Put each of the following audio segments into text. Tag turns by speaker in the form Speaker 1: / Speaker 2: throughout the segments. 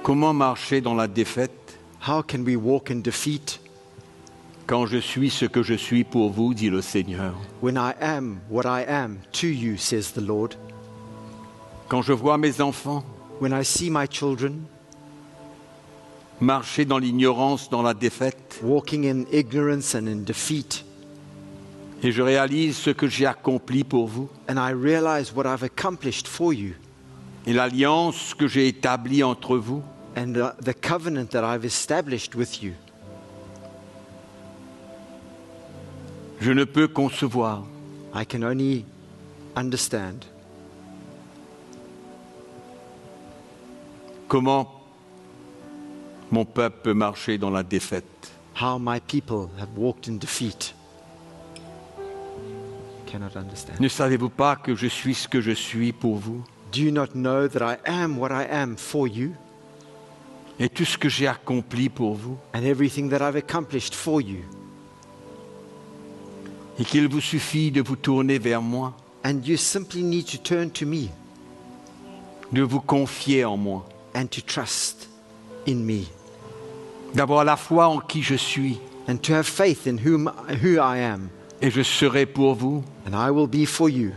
Speaker 1: Comment marcher dans la défaite
Speaker 2: How can we walk in defeat
Speaker 1: quand je suis ce que je suis pour vous, dit le Seigneur.
Speaker 2: when I am what I am to you, says the Lord?
Speaker 1: Quand je vois mes enfants
Speaker 2: When I see my children
Speaker 1: marcher dans l'ignorance, dans la défaite,
Speaker 2: walking in ignorance and in defeat,
Speaker 1: et je réalise ce que j'ai accompli pour vous,
Speaker 2: and I realize what I've accomplished for you,
Speaker 1: et l'alliance que j'ai établie entre vous,
Speaker 2: and the covenant that I've established with you,
Speaker 1: je ne peux concevoir
Speaker 2: I can only understand
Speaker 1: comment mon peuple peut marcher dans la défaite.
Speaker 2: how my people have walked in defeat. Cannot understand.
Speaker 1: Ne savez-vous pas que je suis ce que je suis pour vous?
Speaker 2: Do you not know that I am what I am for you,
Speaker 1: Et tout ce que j'ai accompli pour vous,
Speaker 2: and everything that I've accomplished for you?
Speaker 1: et qu'il vous suffit de vous tourner vers moi,
Speaker 2: And you simply need to turn to me
Speaker 1: de vous confier en moi,
Speaker 2: and to trust in me,
Speaker 1: d'avoir la foi en qui je suis,
Speaker 2: and to have faith in who I am,
Speaker 1: et je serai pour vous
Speaker 2: and I will be for you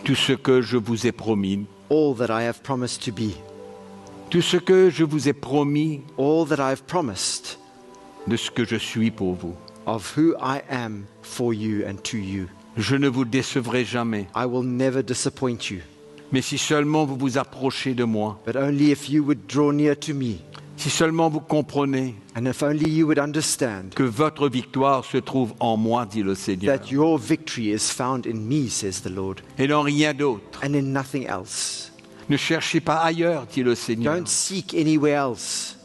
Speaker 1: tout ce que je vous ai promis,
Speaker 2: all that I have promised to be,
Speaker 1: tout ce que je vous ai promis
Speaker 2: all that I have promised
Speaker 1: de ce que je suis pour vous.
Speaker 2: of who I am for you and to you.
Speaker 1: Je ne vous décevrai jamais,
Speaker 2: I will never disappoint you,
Speaker 1: mais si seulement vous vous approchez de moi,
Speaker 2: but only if you would draw near to me,
Speaker 1: si seulement vous comprenez
Speaker 2: and if only you would understand
Speaker 1: que votre victoire se trouve en moi, dit le Seigneur,
Speaker 2: that your victory is found in me, says the Lord,
Speaker 1: et dans rien d'autre.
Speaker 2: and in nothing else.
Speaker 1: Ne cherchez pas ailleurs, dit le Seigneur,
Speaker 2: Don't seek anywhere else,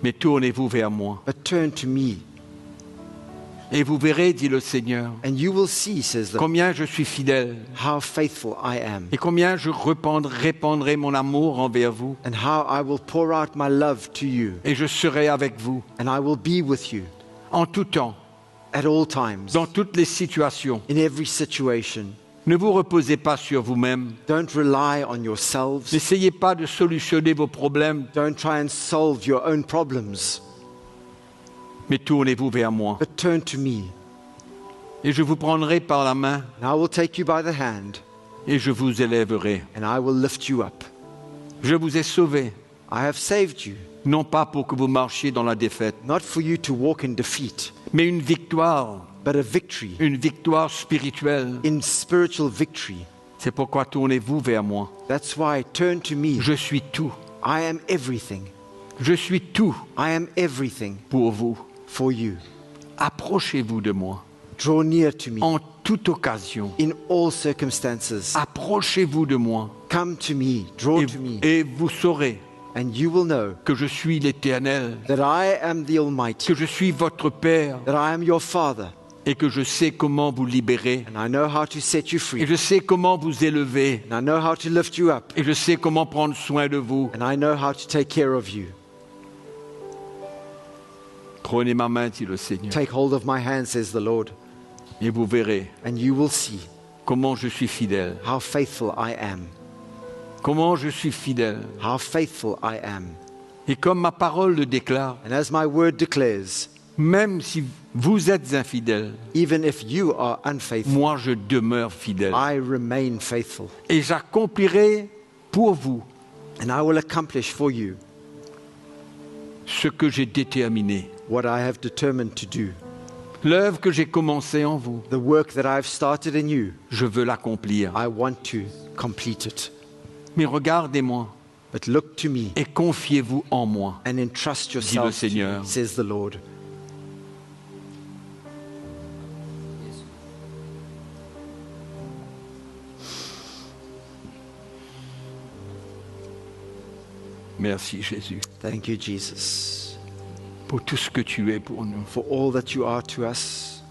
Speaker 1: mais tournez-vous vers moi.
Speaker 2: but turn to me,
Speaker 1: Et vous verrez, dit le Seigneur,
Speaker 2: and you will see, says the Lord,
Speaker 1: combien je suis fidèle
Speaker 2: how faithful I am,
Speaker 1: et combien je répandrai mon amour envers vous,
Speaker 2: and how I will pour out my love to you,
Speaker 1: et je serai avec vous
Speaker 2: and I will be with you
Speaker 1: en tout temps,
Speaker 2: at all times,
Speaker 1: dans toutes les situations.
Speaker 2: in every situation.
Speaker 1: Ne vous reposez pas sur vous-même.
Speaker 2: Don't rely on yourselves.
Speaker 1: N'essayez pas de solutionner vos problèmes,
Speaker 2: Don't try and solve your own problems,
Speaker 1: mais tournez-vous vers moi.
Speaker 2: but turn to me,
Speaker 1: Et je vous prendrai par la main
Speaker 2: and I will take you by the hand,
Speaker 1: et je vous élèverai.
Speaker 2: and I will lift you up.
Speaker 1: Je vous ai sauvé,
Speaker 2: I have saved you,
Speaker 1: non pas pour que vous marchiez dans la défaite,
Speaker 2: not for you to walk in defeat,
Speaker 1: mais une victoire
Speaker 2: but a victory,
Speaker 1: spirituelle.
Speaker 2: in spiritual victory.
Speaker 1: C'est pourquoi tournez-vous vers moi.
Speaker 2: That's why turn to me.
Speaker 1: Je suis tout.
Speaker 2: I am everything.
Speaker 1: Je suis tout
Speaker 2: I am everything
Speaker 1: pour vous.
Speaker 2: for you.
Speaker 1: Approchez-vous de moi
Speaker 2: Draw near to me
Speaker 1: en toute occasion.
Speaker 2: in all circumstances.
Speaker 1: Approchez-vous de moi
Speaker 2: Come to me, draw to me,
Speaker 1: et vous saurez
Speaker 2: and you will know
Speaker 1: que je suis l'Éternel,
Speaker 2: that I am the Almighty,
Speaker 1: que je suis votre Père
Speaker 2: that I am your Father,
Speaker 1: et que je sais comment vous libérer
Speaker 2: and I know how to set you
Speaker 1: et
Speaker 2: free,
Speaker 1: je sais comment vous élever
Speaker 2: and I know how to lift you up,
Speaker 1: et je sais comment prendre soin de vous.
Speaker 2: and I know how to take care of you.
Speaker 1: Prenez ma main, dit le Seigneur,
Speaker 2: Take hold of my hand, says the Lord,
Speaker 1: et vous verrez
Speaker 2: and you will see
Speaker 1: comment je suis fidèle.
Speaker 2: how faithful I am,
Speaker 1: Comment je suis fidèle.
Speaker 2: how faithful I am.
Speaker 1: Et comme ma parole le déclare,
Speaker 2: And as my word declares,
Speaker 1: même si vous êtes infidèle,
Speaker 2: even if you are unfaithful,
Speaker 1: moi je demeure fidèle.
Speaker 2: I remain faithful,
Speaker 1: Et j'accomplirai pour vous
Speaker 2: and I will accomplish for you
Speaker 1: ce que j'ai déterminé.
Speaker 2: what I have determined to do.
Speaker 1: L'œuvre que j'ai commencée en vous,
Speaker 2: The work that I have started in you,
Speaker 1: je veux l'accomplir.
Speaker 2: I want to complete it.
Speaker 1: Mais regardez-moi
Speaker 2: But look to me
Speaker 1: et confiez-vous en moi.
Speaker 2: and entrust yourself to me,
Speaker 1: Seigneur.
Speaker 2: says the Lord.
Speaker 1: Merci Jésus
Speaker 2: Thank you, Jesus,
Speaker 1: pour tout ce que tu es pour nous.
Speaker 2: for all that you are to us.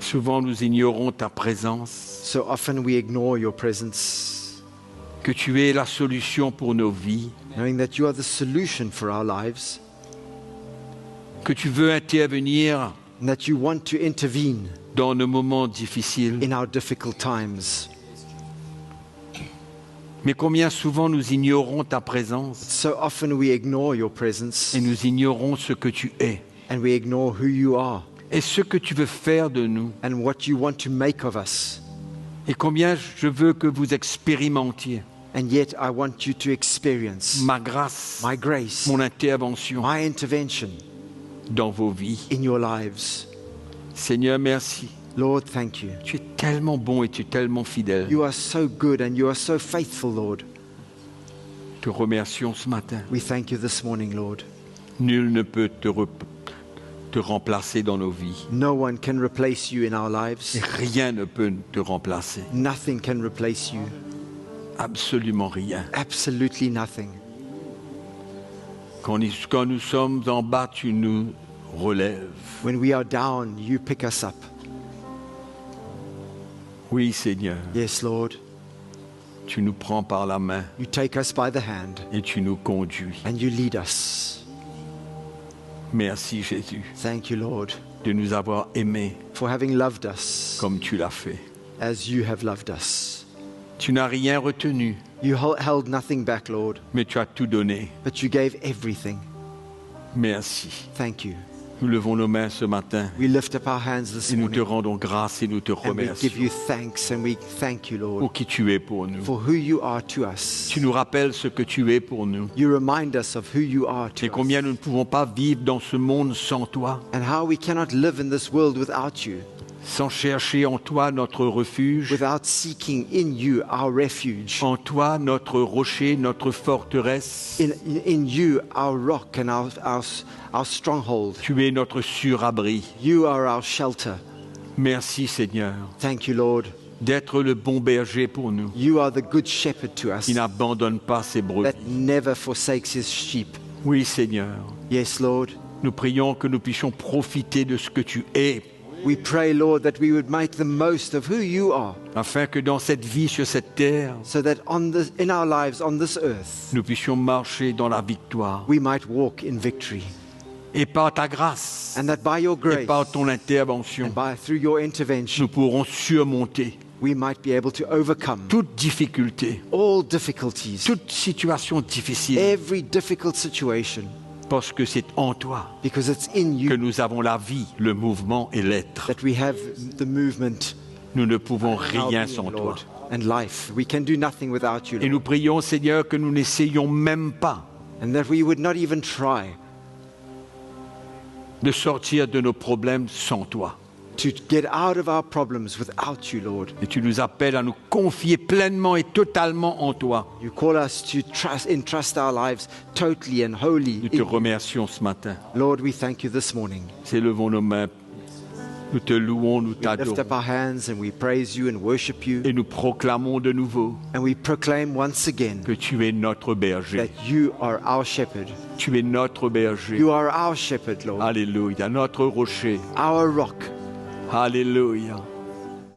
Speaker 1: Souvent nous ignorons ta présence,
Speaker 2: So often we ignore your presence,
Speaker 1: que tu es la solution pour nos vies,
Speaker 2: knowing that you are the solution for our lives,
Speaker 1: que tu veux intervenir
Speaker 2: and that you want to intervene
Speaker 1: dans nos moments difficiles.
Speaker 2: in our difficult times.
Speaker 1: Mais combien souvent nous ignorons ta présence
Speaker 2: So often we ignore your presence
Speaker 1: et nous ignorons ce que tu es
Speaker 2: and we ignore who you are
Speaker 1: et ce que tu veux faire de nous.
Speaker 2: and what you want to make of us.
Speaker 1: Et combien je veux que vous expérimentiez
Speaker 2: And yet I want you to experience
Speaker 1: ma grâce,
Speaker 2: my grace,
Speaker 1: mon intervention
Speaker 2: my intervention
Speaker 1: dans vos vies.
Speaker 2: in your lives.
Speaker 1: Seigneur, merci.
Speaker 2: Lord, thank you.
Speaker 1: Tu es tellement bon et tu es tellement fidèle.
Speaker 2: You are so good and you are so faithful, Lord.
Speaker 1: Te remercions ce matin.
Speaker 2: We thank you this morning, Lord.
Speaker 1: Nul ne peut te remplacer dans nos vies.
Speaker 2: No one can replace you in our
Speaker 1: Et
Speaker 2: lives.
Speaker 1: rien ne peut te remplacer.
Speaker 2: Nothing can replace you.
Speaker 1: Absolument rien.
Speaker 2: Absolutely nothing.
Speaker 1: Quand nous sommes en bas, tu nous relèves.
Speaker 2: When we are down, you pick us up.
Speaker 1: Oui, Seigneur,
Speaker 2: Yes, Lord.
Speaker 1: tu nous prends par la main
Speaker 2: You take us by the hand
Speaker 1: et tu nous conduis.
Speaker 2: and you lead us.
Speaker 1: Merci, Jésus,
Speaker 2: Thank you, Lord,
Speaker 1: de nous avoir aimés
Speaker 2: for having loved us
Speaker 1: comme tu l'as fait.
Speaker 2: as you have loved us.
Speaker 1: Tu n'as rien retenu,
Speaker 2: You held nothing back, Lord,
Speaker 1: mais tu as tout donné.
Speaker 2: but you gave everything.
Speaker 1: Merci.
Speaker 2: Thank you.
Speaker 1: Nous levons nos mains ce matin
Speaker 2: We lift up our hands this
Speaker 1: et nous te
Speaker 2: morning
Speaker 1: rendons grâce et nous te
Speaker 2: and we give
Speaker 1: remercions
Speaker 2: you thanks and we thank you,
Speaker 1: pour
Speaker 2: Lord,
Speaker 1: qui tu es pour nous.
Speaker 2: for who you are to us.
Speaker 1: Tu nous rappelles ce que tu es pour nous
Speaker 2: You remind us of who you are to
Speaker 1: et combien
Speaker 2: us
Speaker 1: nous ne pouvons pas vivre dans ce monde sans toi,
Speaker 2: and how we cannot live in this world without you,
Speaker 1: sans chercher en toi notre refuge,
Speaker 2: without seeking in you our refuge,
Speaker 1: en toi notre rocher, notre forteresse.
Speaker 2: in you our rock and our stronghold.
Speaker 1: Tu es notre surabri.
Speaker 2: You are our shelter.
Speaker 1: Merci Seigneur
Speaker 2: Thank you, Lord.
Speaker 1: d'être le bon berger pour nous,
Speaker 2: You are the good shepherd to us
Speaker 1: qui n'abandonne pas ses brebis.
Speaker 2: that never forsakes his sheep.
Speaker 1: Oui Seigneur,
Speaker 2: Yes, Lord.
Speaker 1: nous prions que nous puissions profiter de ce que tu es,
Speaker 2: We pray, Lord, that we would make the most of who you are,
Speaker 1: afin que dans cette vie sur cette terre,
Speaker 2: so that in our lives on this earth,
Speaker 1: nous puissions marcher dans la victoire.
Speaker 2: we might walk in victory.
Speaker 1: Et par ta grâce
Speaker 2: And that by your
Speaker 1: et
Speaker 2: grace
Speaker 1: par ton intervention,
Speaker 2: and through your intervention,
Speaker 1: nous pourrons surmonter
Speaker 2: we might be able to overcome
Speaker 1: toute difficulté,
Speaker 2: all difficulties,
Speaker 1: toute situation difficile,
Speaker 2: every difficult situation,
Speaker 1: parce que c'est en toi
Speaker 2: because it's in
Speaker 1: que
Speaker 2: you
Speaker 1: nous avons la vie, le mouvement et l'être.
Speaker 2: that we have the movement,
Speaker 1: Nous ne pouvons
Speaker 2: our
Speaker 1: rien
Speaker 2: being,
Speaker 1: sans toi.
Speaker 2: Lord, and life. We can do nothing without you,
Speaker 1: Et
Speaker 2: Lord.
Speaker 1: nous prions, Seigneur, que nous n'essayions même pas
Speaker 2: And that we would not even try
Speaker 1: de sortir de nos problèmes sans toi.
Speaker 2: to get out of our problems without you, Lord.
Speaker 1: Et tu nous appelles à nous confier pleinement et totalement en toi.
Speaker 2: You call us to entrust our lives totally and wholly.
Speaker 1: Nous te
Speaker 2: in you.
Speaker 1: remercions ce matin.
Speaker 2: Lord, we thank you this morning.
Speaker 1: Élevons nos mains. Nous te louons, nous
Speaker 2: We lift
Speaker 1: t'adorons.
Speaker 2: up our hands and we praise you and worship you.
Speaker 1: Et nous proclamons de nouveau
Speaker 2: And we proclaim once again
Speaker 1: que tu es notre berger.
Speaker 2: that you are our shepherd.
Speaker 1: Tu es notre berger.
Speaker 2: You are our shepherd, Lord.
Speaker 1: Alléluia. Notre rocher.
Speaker 2: Our rock.
Speaker 1: Alléluia.